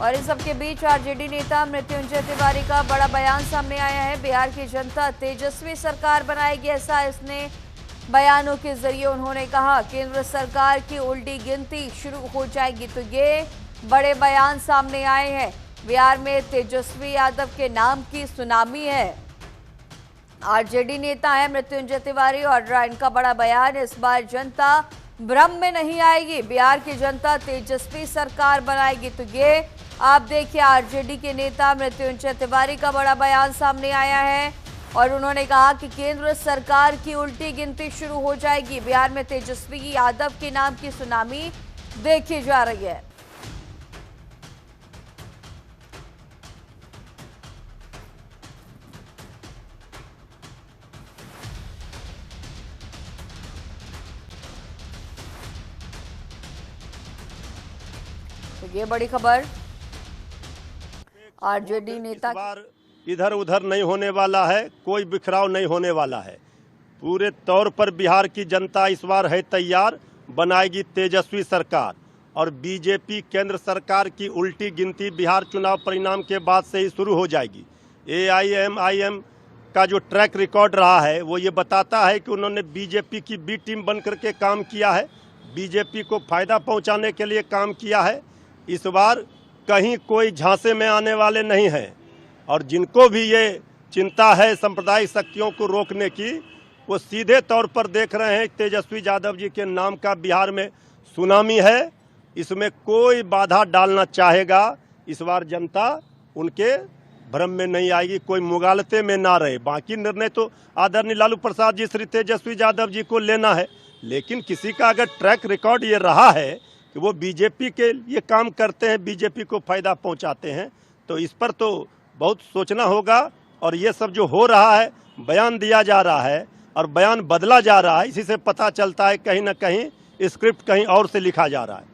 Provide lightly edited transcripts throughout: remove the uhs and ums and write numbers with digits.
और इन सबके बीच आरजेडी नेता मृत्युंजय तिवारी का बड़ा बयान सामने आया है। बिहार की जनता तेजस्वी सरकार बनाएगी, ऐसा इसने बयानों के जरिए उन्होंने कहा। केंद्र सरकार की उल्टी गिनती शुरू हो जाएगी। तो ये बड़े बयान सामने आए हैं। बिहार में तेजस्वी यादव के नाम की सुनामी है। आरजेडी नेता है मृत्युंजय तिवारी और इनका बड़ा बयान, इस बार जनता भ्रम में नहीं आएगी, बिहार की जनता तेजस्वी सरकार बनाएगी। तो ये आप देखिए, आरजेडी के नेता मृत्युंजय तिवारी का बड़ा बयान सामने आया है और उन्होंने कहा कि केंद्र सरकार की उल्टी गिनती शुरू हो जाएगी। बिहार में तेजस्वी यादव के नाम की सुनामी देखी जा रही है। तो ये बड़ी खबर, आरजेडी नेता इधर उधर नहीं होने वाला है, कोई बिखराव नहीं होने वाला है। पूरे तौर पर बिहार की जनता इस बार है तैयार, बनाएगी तेजस्वी सरकार। और बीजेपी केंद्र सरकार की उल्टी गिनती बिहार चुनाव परिणाम के बाद से ही शुरू हो जाएगी। AIMIM का जो ट्रैक रिकॉर्ड रहा है वो ये बताता है कि उन्होंने बीजेपी की बी टीम बन करके काम किया है, बीजेपी को फायदा पहुंचाने के लिए काम किया है। इस बार कहीं कोई झांसे में आने वाले नहीं हैं और जिनको भी ये चिंता है सांप्रदायिक शक्तियों को रोकने की, वो सीधे तौर पर देख रहे हैं तेजस्वी यादव जी के नाम का बिहार में सुनामी है। इसमें कोई बाधा डालना चाहेगा, इस बार जनता उनके भ्रम में नहीं आएगी, कोई मुगालते में ना रहे। बाकी निर्णय तो आदरणीय लालू प्रसाद जी श्री तेजस्वी यादव जी को लेना है, लेकिन किसी का अगर ट्रैक रिकॉर्ड ये रहा है कि वो बीजेपी के लिए काम करते हैं, बीजेपी को फायदा पहुंचाते हैं, तो इस पर तो बहुत सोचना होगा। और ये सब जो हो रहा है, बयान दिया जा रहा है और बयान बदला जा रहा है, इसी से पता चलता है कहीं ना कहीं स्क्रिप्ट कहीं और से लिखा जा रहा है।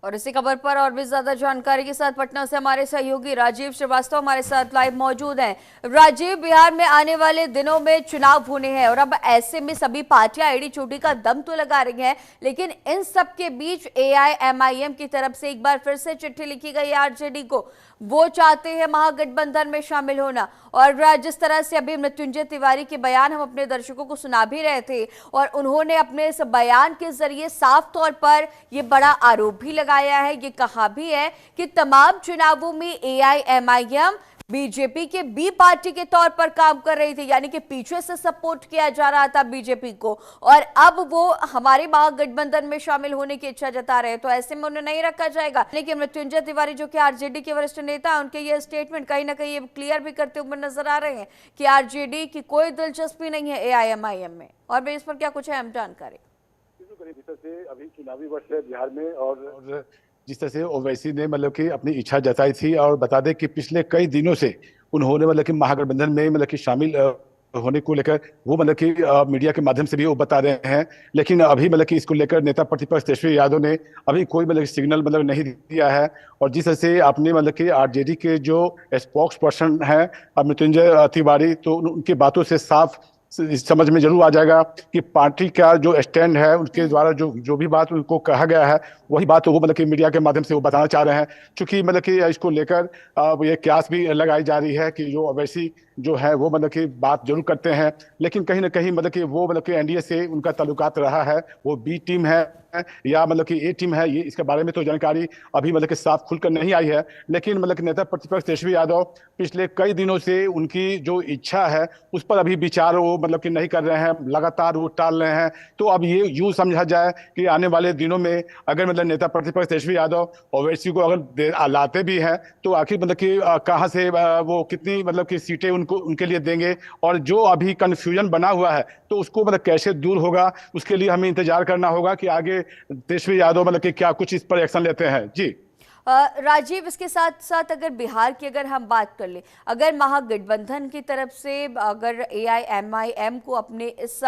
और इसी खबर पर और भी ज्यादा जानकारी के साथ पटना से हमारे सहयोगी राजीव श्रीवास्तव हमारे साथ लाइव मौजूद हैं। राजीव, बिहार में आने वाले दिनों में चुनाव होने हैं और अब ऐसे में सभी पार्टियां एड़ी चोटी का दम तो लगा रही हैं, लेकिन इन सब के बीच AIMIM की तरफ से एक बार फिर से चिट्ठी लिखी गई आरजेडी को। वो चाहते हैं महागठबंधन में शामिल होना। और जिस तरह से अभी मृत्युंजय तिवारी के बयान हम अपने दर्शकों को सुना भी रहे थे और उन्होंने अपने इस बयान के जरिए साफ तौर पर यह बड़ा आरोप भी लगाया है, ये कहा भी है कि तमाम चुनावों में AIMIM बीजेपी के बी पार्टी के तौर पर काम कर रही थी, यानी कि पीछे से सपोर्ट किया जा रहा था बीजेपी को, और अब वो हमारे महागठबंधन में शामिल होने की इच्छा जता रहे हैं। तो ऐसे में उन्हें नहीं रखा जाएगा। लेकिन मृत्युंजय तिवारी जो कि आरजेडी के वरिष्ठ नेता है, उनके ये स्टेटमेंट कहीं ना कहीं ये क्लियर भी करते हुए नजर आ रहे हैं कि आरजेडी की कोई दिलचस्पी नहीं है AIMIM में। और इस पर क्या कुछ अहम जानकारी? से अभी चुनावी वर्ष है बिहार में और जिस तरह से ओवैसी ने मतलब कि अपनी इच्छा जताई थी, और बता दें कि पिछले कई दिनों से उन्होंने मतलब कि महागठबंधन में मतलब कि शामिल होने को लेकर वो मतलब कि मीडिया के माध्यम से भी वो बता रहे हैं, लेकिन अभी मतलब कि इसको लेकर नेता प्रतिपक्ष तेजस्वी यादव ने अभी कोई मतलब सिग्नल मतलब नहीं दिया है। और जिस तरह से आपने मतलब कि आरजेडी के जो स्पोक्स पर्सन है मृत्युंजय तिवारी, तो उनकी बातों से साफ समझ में जरूर आ जाएगा कि पार्टी का जो स्टैंड है, उनके द्वारा जो भी बात उनको कहा गया है वही बात वो मतलब कि मीडिया के माध्यम से वो बताना चाह रहे हैं। क्योंकि मतलब कि इसको लेकर ये क्यास भी लगाई जा रही है कि जो ओवैसी जो है वो मतलब कि बात जरूर करते हैं, लेकिन कहीं ना कहीं मतलब कि वो मतलब कि एनडीए से उनका ताल्लुकात रहा है, वो बी टीम है या मतलब कि ए टीम है, ये इसके बारे में तो जानकारी अभी मतलब कि साफ खुलकर नहीं आई है। लेकिन मतलब कि नेता प्रतिपक्ष तेजस्वी यादव पिछले कई दिनों से उनकी जो इच्छा है उस पर अभी विचार वो मतलब कि नहीं कर रहे हैं, लगातार वो टाल रहे हैं। तो अब ये यूं समझा जाए कि आने वाले दिनों में अगर मतलब नेता प्रतिपक्ष तेजस्वी यादव ओवैसी को अगर लाते भी हैं तो आखिर मतलब कि कहाँ से वो कितनी मतलब कि सीटें उनके लिए देंगे, और जो अभी कंफ्यूजन बना हुआ है तो उसको मतलब कैसे दूर होगा, उसके लिए हमें इंतजार करना होगा कि आगे तेजस्वी यादव मतलब कि क्या कुछ इस पर एक्शन लेते हैं। जी राजीव, इसके साथ साथ अगर बिहार की अगर हम बात कर ले, अगर महागठबंधन की तरफ से अगर AIMIM को अपने इस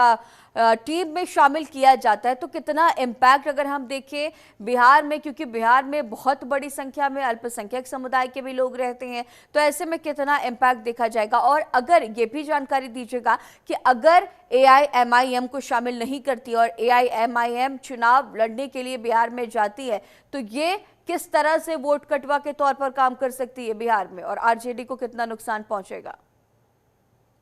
टीम में शामिल किया जाता है तो कितना इम्पैक्ट अगर हम देखें बिहार में, क्योंकि बिहार में बहुत बड़ी संख्या में अल्पसंख्यक समुदाय के भी लोग रहते हैं, तो ऐसे में कितना इम्पैक्ट देखा जाएगा? और अगर ये भी जानकारी दीजिएगा कि अगर AIMIM को शामिल नहीं करती और AIMIM चुनाव लड़ने के लिए बिहार में जाती है तो ये किस तरह से वोट कटवा के तौर पर काम कर सकती है बिहार में, और आरजेडी को कितना नुकसान पहुंचेगा?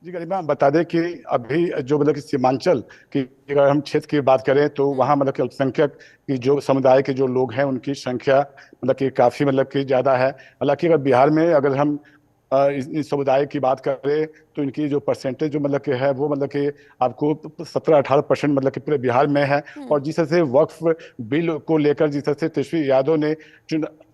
जी गरिमा, बता दें कि अभी जो मतलब कि सीमांचल की अगर हम क्षेत्र की बात करें तो वहाँ मतलब कि अल्पसंख्यक की जो समुदाय के जो लोग हैं उनकी संख्या मतलब कि काफ़ी मतलब कि ज़्यादा है। हालांकि अगर बिहार में अगर हम इस समुदाय की बात करें तो इनकी जो परसेंटेज जो मतलब कि है वो मतलब कि आपको 17-18% मतलब कि पूरे बिहार में है। और जिस तरह से वक्फ बिल को लेकर जिस तरह से तेजस्वी यादव ने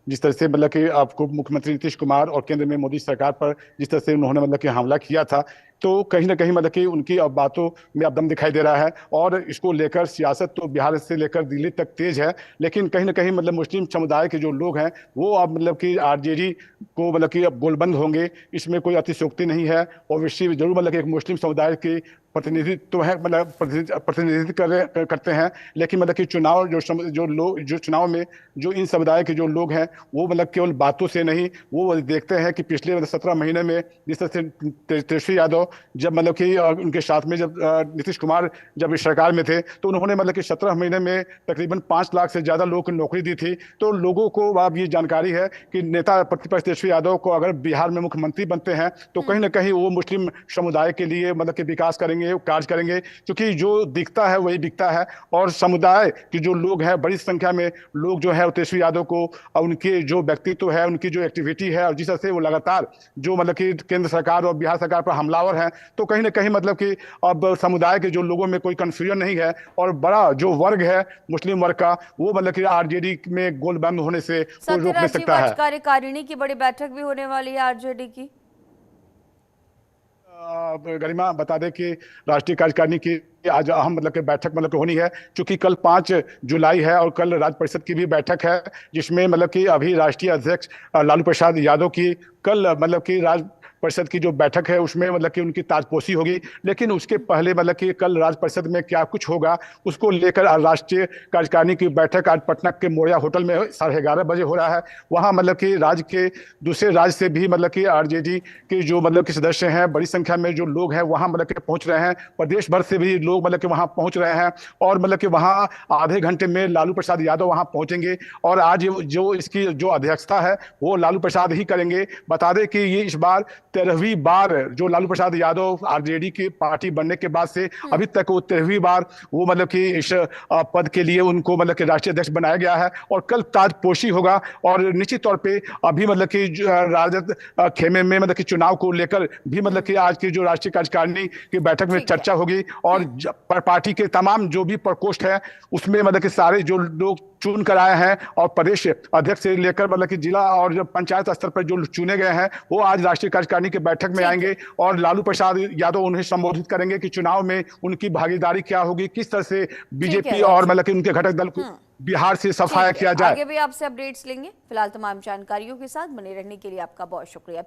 जिस तरह से मतलब कि आपको मुख्यमंत्री नीतीश कुमार और केंद्र में मोदी सरकार पर जिस तरह से उन्होंने मतलब कि हमला किया था, तो कहीं ना कहीं मतलब कि उनकी अब बातों में अब दम दिखाई दे रहा है। और इसको लेकर सियासत तो बिहार से लेकर दिल्ली तक तेज है, लेकिन कहीं ना कहीं मतलब मुस्लिम समुदाय के जो लोग हैं वो अब मतलब कि आरजेडी को मतलब कि अब गोलबंद होंगे, इसमें कोई अतिशयोक्ति नहीं है। ओवैसी जरूर मतलब कि एक मुस्लिम समुदाय की प्रतिनिधित्व है, मतलब प्रतिनिधित्व करते हैं, लेकिन मतलब कि चुनाव जो लोग जो चुनाव में जो इन समुदाय के जो लोग हैं वो मतलब केवल बातों से नहीं, वो देखते हैं कि पिछले मतलब 17 महीने में जिस तरह से तेजस्वी यादव जब मतलब कि उनके साथ में जब नीतीश कुमार जब इस सरकार में थे तो उन्होंने मतलब कि 17 महीने में तकरीबन 5 लाख से ज्यादा लोगों को नौकरी दी थी। तो लोगों को अब ये जानकारी है कि नेता प्रतिपक्ष तेजस्वी यादव को अगर बिहार में मुख्यमंत्री बनते हैं तो कहीं ना कहीं वो मुस्लिम समुदाय के लिए मतलब कि विकास करेंगे, कार्य करेंगे, क्योंकि जो दिखता है वही बिकता है। और समुदाय के जो लोग हैं, बड़ी संख्या में लोग जो है तेजस्वी यादव को उनके जो व्यक्तित्व है, उनकी जो एक्टिविटी है और जिस तरह से वो लगातार जो मतलब कि केंद्र सरकार और बिहार सरकार पर हमलावर हैं, तो कहीं ना कहीं मतलब कि अब समुदाय के जो लोगों में कोई कंफ्यूजन नहीं है। और बड़ा जो वर्ग है मुस्लिम वर्ग का, वो मतलब कि आरजेडी में गोलबंद होने से कोई रोक नहीं सकता है। कार्यकारिणी की बड़ी बैठक भी होने वाली है आरजेडी की। गरिमा, बता दें कि राष्ट्रीय कार्यकारिणी की आज अहम मतलब कि बैठक मतलब कि होनी है, क्योंकि कल 5 जुलाई है और कल राज्य परिषद की भी बैठक है, जिसमें मतलब कि अभी राष्ट्रीय अध्यक्ष लालू प्रसाद यादव की कल मतलब कि राज्य परिषद की जो बैठक है उसमें मतलब कि उनकी ताजपोशी होगी। लेकिन उसके पहले मतलब कि कल राज्य परिषद में क्या कुछ होगा उसको लेकर राष्ट्रीय कार्यकारिणी की बैठक आज पटना के मोरिया होटल में 11:30 बजे हो रहा है। वहाँ मतलब कि राज्य के दूसरे राज्य से भी मतलब कि आरजेडी के जो मतलब कि सदस्य हैं, बड़ी संख्या में जो लोग हैं वहाँ मतलब कि पहुंच रहे हैं। प्रदेश भर से भी लोग मतलब कि वहाँ पहुंच रहे हैं और मतलब कि वहाँ आधे घंटे में लालू प्रसाद यादव वहाँ पहुंचेंगे। और आज जो इसकी जो अध्यक्षता है वो लालू प्रसाद ही करेंगे। बता दें कि ये इस बार 13वीं बार जो लालू प्रसाद यादव आरजेडी की पार्टी बनने के बाद से अभी तक वो 13वीं बार वो मतलब कि इस पद के लिए उनको मतलब कि राष्ट्रीय अध्यक्ष बनाया गया है। और कल ताजपोशी होगा और निश्चित तौर पे अभी मतलब कि राजद खेमे में मतलब कि चुनाव को लेकर भी मतलब कि आज की जो राष्ट्रीय कार्यकारिणी की बैठक में चर्चा होगी। और पार्टी के तमाम जो भी प्रकोष्ठ है उसमें मतलब कि सारे जो लोग चुन कर आए हैं और प्रदेश अध्यक्ष से लेकर मतलब कि जिला और जो पंचायत स्तर पर जो चुने गए हैं वो आज राष्ट्रीय कार्यकारिणी के बैठक में आएंगे और लालू प्रसाद यादव उन्हें संबोधित करेंगे कि चुनाव में उनकी भागीदारी क्या होगी, किस तरह से बीजेपी और मतलब कि उनके घटक दल को बिहार से सफाया किया जाए। आगे भी आपसे अपडेट्स लेंगे। फिलहाल तमाम जानकारियों के साथ बने रहने के लिए आपका बहुत शुक्रिया।